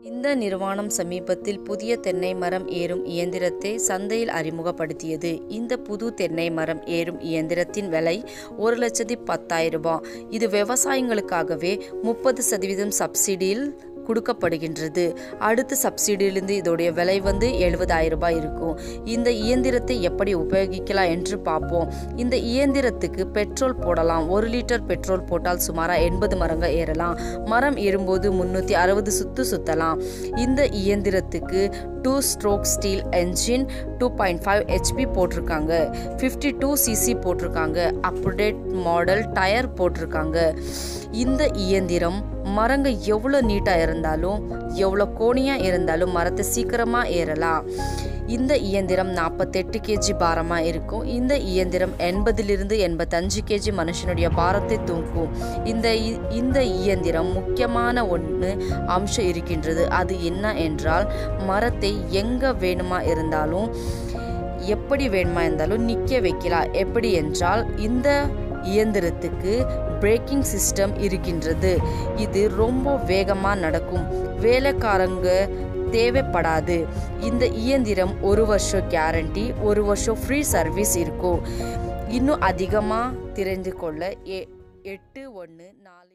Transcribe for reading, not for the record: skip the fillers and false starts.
இந்த நிறுவனம் சமீபத்தில் புதிய தென்னை மரம் ஏறும் இயந்திரத்தை சந்தையில் அறிமுகப்படுத்தியது. இந்த புது தென்னை மரம் ஏறும் இயந்திரத்தின் விலை ₹1,10,000. இது விவசாயிகளுக்காகவே 30% சப்சிடியில் கொடுக்கப்படுகின்றது. அடுத்த சப்சிடியிலிருந்து இதோடைய விலை ₹70,000 இருக்கும். இந்த இயந்திரத்தை எப்படி உபயோகிக்கலாம் என்று பார்ப்போம். இந்த இயந்திரத்துக்கு பெட்ரோல் போடலாம். 1 லிட்டர் பெட்ரோல் போட்டால் சுமாராக 80 மரங்கள் ஏறலாம். மரம் ஏறும்போது 360 சுத்து சுத்தலாம். இந்த இயந்திரத்துக்கு 2 ஸ்ட்ரோக் ஸ்டீல் என்ஜின் 2.5 HP போட்டிருக்காங்க. 52 cc போட்டிருக்காங்க. அப்டேட் மாடல் டயர் போட்டிருக்காங்க. இந்த இயந்திரம் மரங்க எவ்வளோ நீட்டாக இருந்தாலும் எவ்வளோ கோணியாக இருந்தாலும் மரத்தை சீக்கிரமாக ஏறலாம். இந்த இயந்திரம் 48 kg பாரமாக இருக்கும். இந்த இயந்திரம் 80 - 85 kg மனுஷனுடைய பாரத்தை தூக்கும். இந்த இயந்திரம் முக்கியமான அம்சம் இருக்கின்றது. அது என்ன என்றால், மரத்தை எங்கே வேணுமா இருந்தாலும் எப்படி வேணுமா இருந்தாலும் நிற்க வைக்கலாம். எப்படி என்றால், இந்த இயந்திரத்துக்கு பிரேக்கிங் சிஸ்டம் இருக்கின்றது. இது ரொம்ப வேகமாக நடக்கும். வேலைக்காரங்க தேவைப்படாது. இந்த இயந்திரம் 1 வருஷம் கேரண்டி, 1 வருஷம் ஃப்ரீ சர்வீஸ் இருக்கும். இன்னும் அதிகமாக தெரிந்து கொள்ள 8144